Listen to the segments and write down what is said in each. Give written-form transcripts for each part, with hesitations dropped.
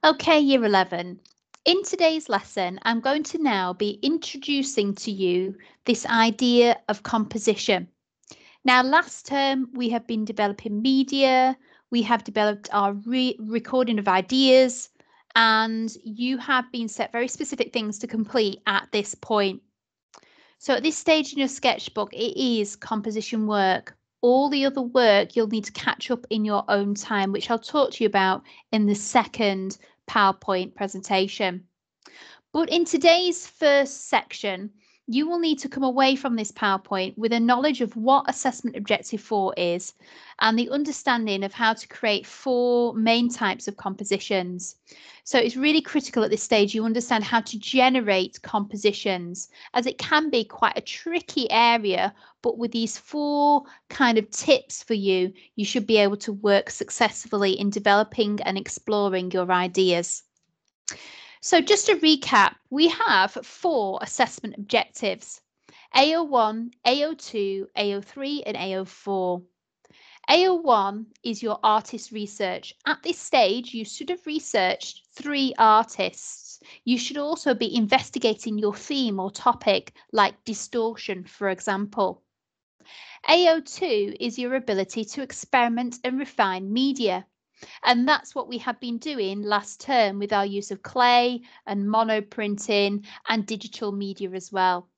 Okay, Year 11. In today's lesson, I'm going to now be introducing to you this idea of composition. Now, last term, we have been developing media, we have developed our recording of ideas, and you have been set very specific things to complete at this point. So at this stage in your sketchbook, it is composition work. All the other work you'll need to catch up in your own time, which I'll talk to you about in the second PowerPoint presentation. But in today's first section, you will need to come away from this PowerPoint with a knowledge of what Assessment Objective 4 is and the understanding of how to create 4 main types of compositions. So it's really critical at this stage you understand how to generate compositions, as it can be quite a tricky area, but with these 4 kind of tips for you, you should be able to work successfully in developing and exploring your ideas. So just to recap, we have 4 assessment objectives: AO1, AO2, AO3 and AO4. AO1 is your artist research. At this stage, you should have researched 3 artists. You should also be investigating your theme or topic, like distortion, for example. AO2 is your ability to experiment and refine media. And that's what we have been doing last term with our use of clay and monoprinting and digital media as well.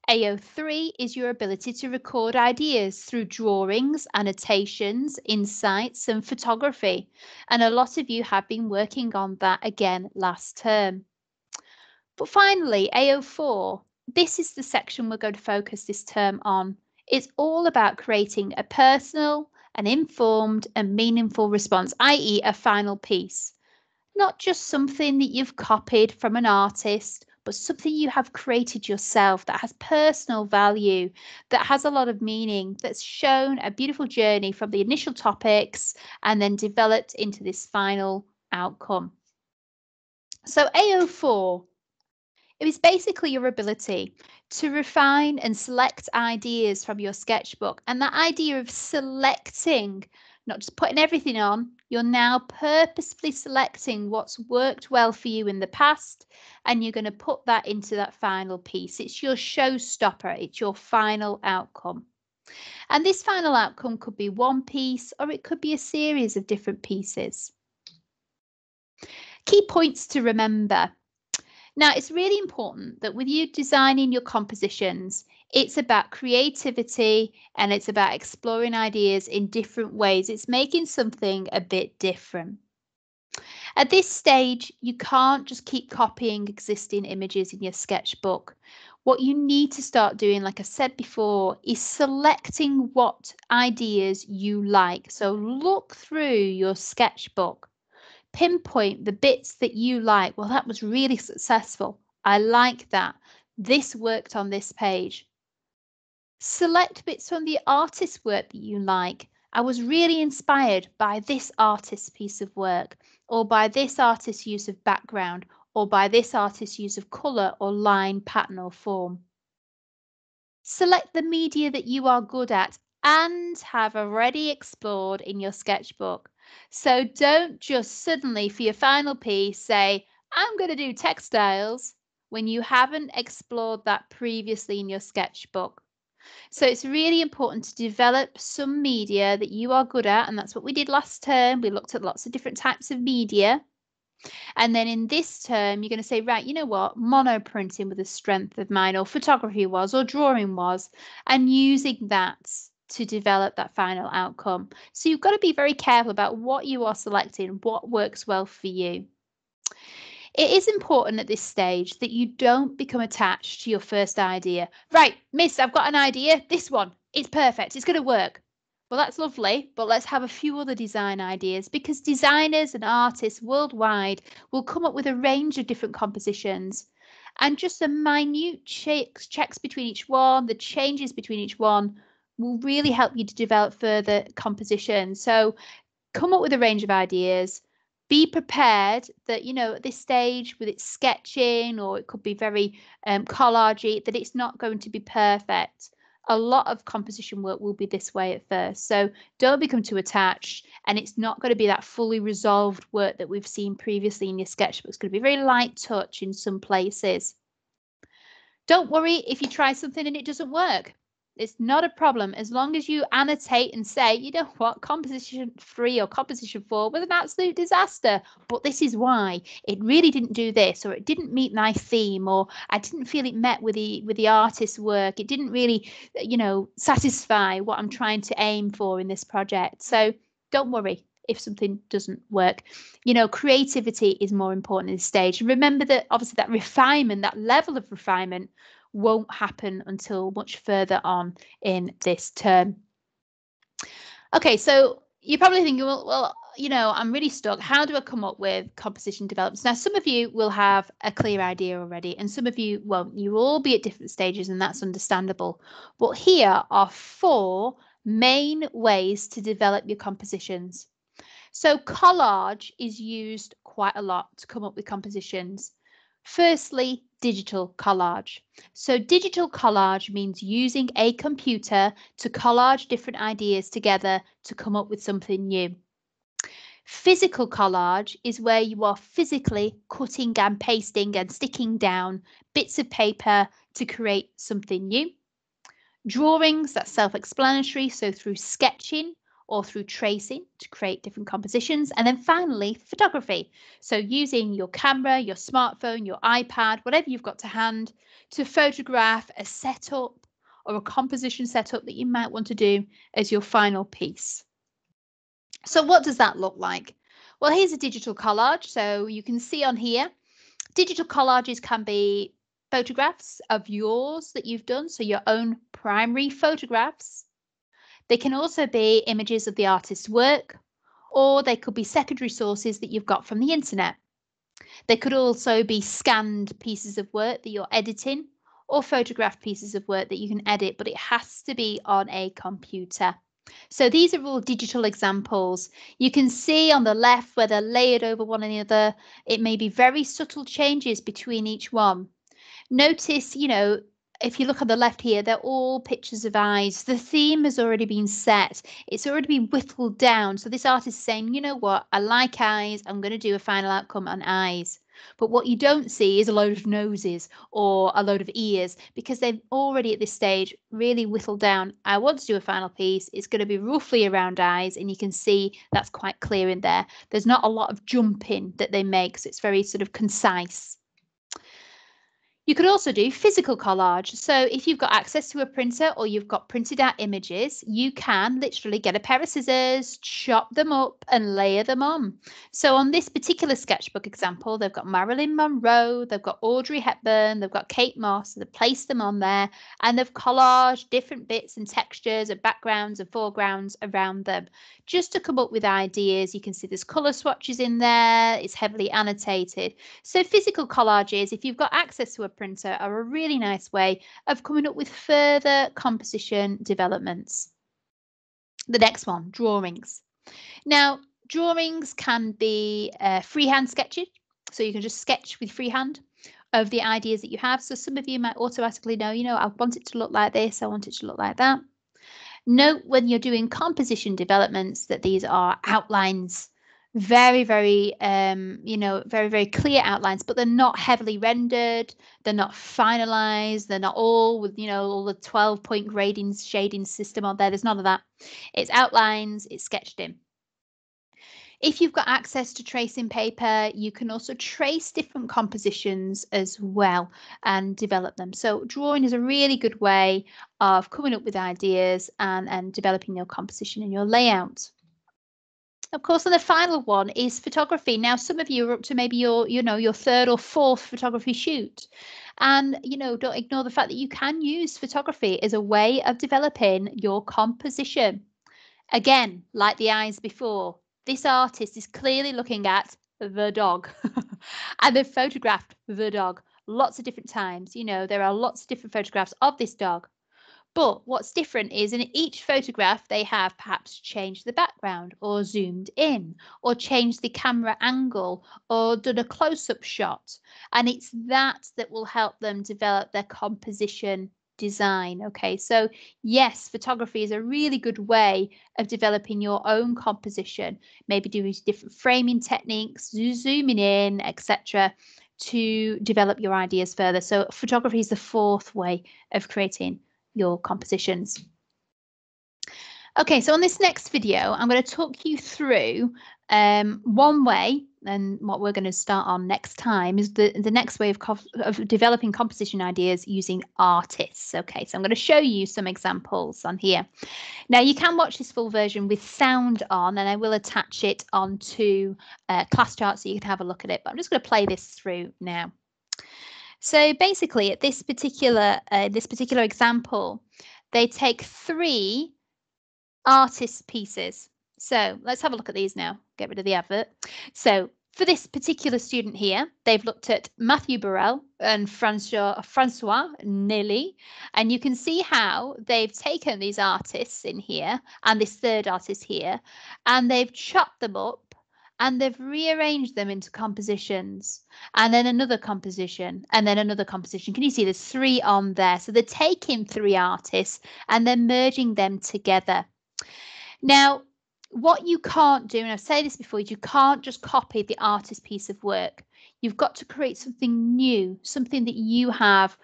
AO3 is your ability to record ideas through drawings, annotations, insights and photography. And a lot of you have been working on that again last term. But finally, AO4, this is the section we're going to focus this term on. It's all about creating a personal, an informed and meaningful response, i.e. a final piece. Not just something that you've copied from an artist, but something you have created yourself that has personal value, that has a lot of meaning, that's shown a beautiful journey from the initial topics and then developed into this final outcome. So AO4, it is basically your ability to refine and select ideas from your sketchbook. And that idea of selecting, not just putting everything on, you're now purposefully selecting what's worked well for you in the past, and you're going to put that into that final piece. It's your showstopper, it's your final outcome. And this final outcome could be one piece, or it could be a series of different pieces. Key points to remember. Now, it's really important that with you designing your compositions, it's about creativity and it's about exploring ideas in different ways. It's making something a bit different. At this stage, you can't just keep copying existing images in your sketchbook. What you need to start doing, like I said before, is selecting what ideas you like. So look through your sketchbook. Pinpoint the bits that you like. Well, that was really successful. I like that. This worked on this page. Select bits from the artist's work that you like. I was really inspired by this artist's piece of work, or by this artist's use of background, or by this artist's use of colour or line, pattern or form. Select the media that you are good at and have already explored in your sketchbook. So don't just suddenly for your final piece say, I'm going to do textiles, when you haven't explored that previously in your sketchbook. So it's really important to develop some media that you are good at, and that's what we did last term. We looked at lots of different types of media. And then in this term, you're going to say, right, you know what, monoprinting was a strength of mine, or photography was, or drawing was, and using that to develop that final outcome. So you've got to be very careful about what you are selecting, what works well for you. It is important at this stage that you don't become attached to your first idea. Right, miss, I've got an idea. This one, it's perfect. It's going to work. Well, that's lovely, but let's have a few other design ideas, because designers and artists worldwide will come up with a range of different compositions, and just the minute checks between each one, the changes between each one, will really help you to develop further compositions. So come up with a range of ideas. Be prepared that, you know, at this stage with its sketching, or it could be very collagey, that it's not going to be perfect. A lot of composition work will be this way at first. So don't become too attached, and it's not going to be that fully resolved work that we've seen previously in your sketchbook. It's going to be very light touch in some places. Don't worry if you try something and it doesn't work. It's not a problem as long as you annotate and say, you know what, composition 3 or composition 4 was an absolute disaster, but this is why. It really didn't do this, or it didn't meet my theme, or I didn't feel it met with the artist's work. It didn't really, satisfy what I'm trying to aim for in this project. So don't worry if something doesn't work. Creativity is more important in this stage. Remember that obviously that refinement, that level of refinement won't happen until much further on in this term. Okay, so you're probably thinking, well, I'm really stuck. How do I come up with composition developments? Now, some of you will have a clear idea already, and some of you won't. You will all be at different stages, and that's understandable. But here are 4 main ways to develop your compositions. So collage is used quite a lot to come up with compositions. Firstly, digital collage. So digital collage means using a computer to collage different ideas together to come up with something new. Physical collage is where you are physically cutting and pasting and sticking down bits of paper to create something new. Drawings, that's self-explanatory, so through sketching or through tracing to create different compositions. And then finally, photography. So using your camera, your smartphone, your iPad, whatever you've got to hand to photograph a setup or a composition setup that you might want to do as your final piece. So what does that look like? Well, here's a digital collage. So you can see on here, digital collages can be photographs of yours that you've done, so your own primary photographs. They can also be images of the artist's work, or they could be secondary sources that you've got from the internet. They could also be scanned pieces of work that you're editing, or photographed pieces of work that you can edit, but it has to be on a computer. So these are all digital examples. You can see on the left where they're layered over one another. It may be very subtle changes between each one. Notice, if you look on the left here, they're all pictures of eyes. The theme has already been set. It's already been whittled down. So this artist is saying, you know what, I like eyes. I'm going to do a final outcome on eyes. But what you don't see is a load of noses or a load of ears, because they've already at this stage really whittled down. I want to do a final piece. It's going to be roughly around eyes, and you can see that's quite clear in there. There's not a lot of jumping that they make, so it's very sort of concise. You could also do physical collage. So if you've got access to a printer or you've got printed out images, you can literally get a pair of scissors, chop them up and layer them on. So on this particular sketchbook example, they've got Marilyn Monroe, they've got Audrey Hepburn, they've got Kate Moss, they've placed them on there, and they've collaged different bits and textures and backgrounds and foregrounds around them just to come up with ideas. You can see there's colour swatches in there. It's heavily annotated. So physical collages, if you've got access to a printer, are a really nice way of coming up with further composition developments. The next one, drawings. Now, drawings can be freehand sketching, so you can just sketch with freehand of the ideas that you have. So some of you might automatically know, I want it to look like this, I want it to look like that. Note when you're doing composition developments that these are outlines, very, very, very, very clear outlines, but they're not heavily rendered. They're not finalized. They're not all with, all the 12-point grading shading system on there. There's none of that. It's outlines. It's sketched in. If you've got access to tracing paper, you can also trace different compositions as well and develop them. So drawing is a really good way of coming up with ideas and developing your composition and your layout. Of course, and the final one is photography. Now, some of you are up to maybe your 3rd or 4th photography shoot. And, don't ignore the fact that you can use photography as a way of developing your composition. Again, like the eyes before, this artist is clearly looking at the dog and they've photographed the dog lots of different times. There are lots of different photographs of this dog. But what's different is in each photograph, they have perhaps changed the background or zoomed in or changed the camera angle or done a close-up shot. And it's that will help them develop their composition design. Okay, so yes, photography is a really good way of developing your own composition, maybe doing different framing techniques, zooming in, etc., to develop your ideas further. So photography is the fourth way of creating your compositions. Okay, so on this next video, I'm going to talk you through one way, and what we're going to start on next time is the next way of developing composition ideas using artists. Okay, so I'm going to show you some examples on here. Now, you can watch this full version with sound on, and I will attach it onto class chart so you can have a look at it, but I'm just going to play this through now. So basically, at this particular example, they take 3 artist pieces. So let's have a look at these now. Get rid of the advert. So for this particular student here, they've looked at Matthew Burrell and Francois Nelly, and you can see how they've taken these artists in here and this third artist here, and they've chopped them up and they've rearranged them into compositions, and then another composition, and then another composition. Can you see there's 3 on there? So they're taking 3 artists and they're merging them together. Now, what you can't do, and I've said this before, is you can't just copy the artist's piece of work. You've got to create something new, something that you have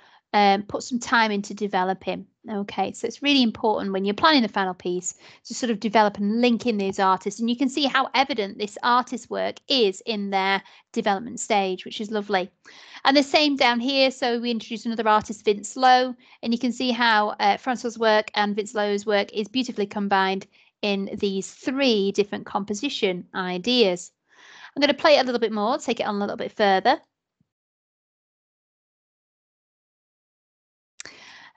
put some time into developing. Okay, so it's really important when you're planning the final piece to sort of develop and link in these artists. And you can see how evident this artist's work is in their development stage, which is lovely. And the same down here. So we introduced another artist, Vince Lowe, and you can see how Francois' work and Vince Lowe's work is beautifully combined in these 3 different composition ideas. I'm going to play it a little bit more, take it on a little bit further.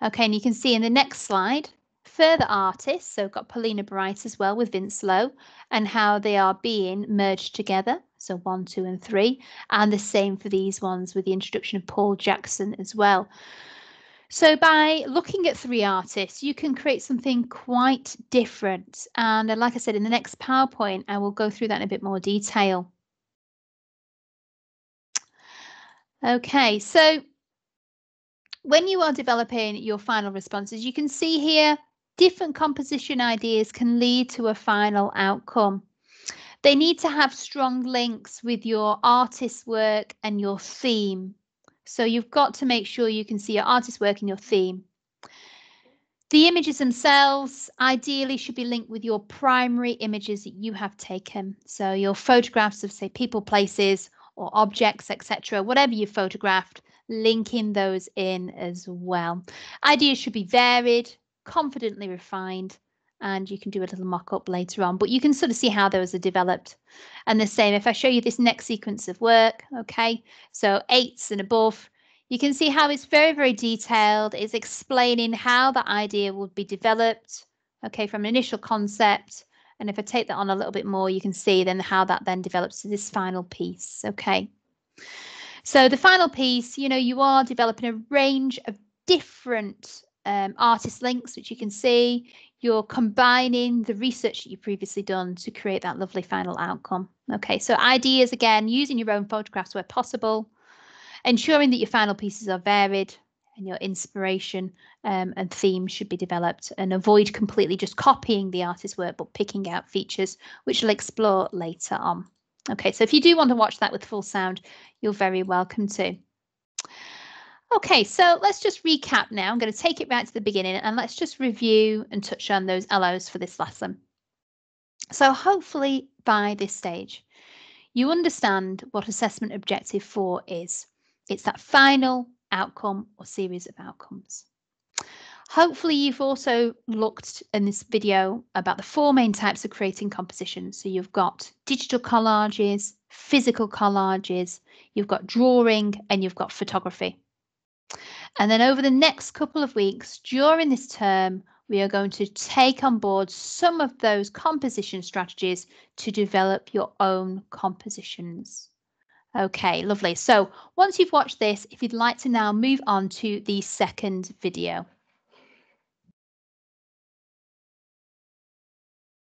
Okay, and you can see in the next slide, further artists. So we've got Paulina Bright as well with Vince Lowe, and how they are being merged together. So 1, 2, and 3, and the same for these ones with the introduction of Paul Jackson as well. So by looking at 3 artists, you can create something quite different. And like I said, in the next PowerPoint, I will go through that in a bit more detail. Okay, so when you are developing your final responses, you can see here, different composition ideas can lead to a final outcome. They need to have strong links with your artist's work and your theme. So you've got to make sure you can see your artist's work and your theme. The images themselves ideally should be linked with your primary images that you have taken. So your photographs of, say, people, places, or objects, etc., whatever you photographed, linking those in as well. Ideas should be varied, confidently refined, and you can do a little mock-up later on, but you can sort of see how those are developed. And the same, if I show you this next sequence of work, okay, so 8s and above, you can see how it's very, very detailed. It's explaining how the idea would be developed, okay, from an initial concept. And if I take that on a little bit more, you can see then how that then develops to this final piece, okay. So the final piece, you know, you are developing a range of different artist links, which you can see. You're combining the research that you've previously done to create that lovely final outcome. Okay, so ideas, again, using your own photographs where possible, ensuring that your final pieces are varied and your inspiration and theme should be developed, and avoid completely just copying the artist's work, but picking out features which we'll explore later on. Okay, so if you do want to watch that with full sound, you're very welcome to. Okay, so let's just recap now. I'm going to take it back to the beginning and let's just review and touch on those LOs for this lesson. So hopefully by this stage, you understand what assessment objective 4 is. It's that final outcome or series of outcomes. Hopefully you've also looked in this video about the 4 main types of creating compositions. So you've got digital collages, physical collages, you've got drawing, and you've got photography. And then over the next couple of weeks during this term, we are going to take on board some of those composition strategies to develop your own compositions. Okay, lovely. So once you've watched this, if you'd like to now move on to the second video.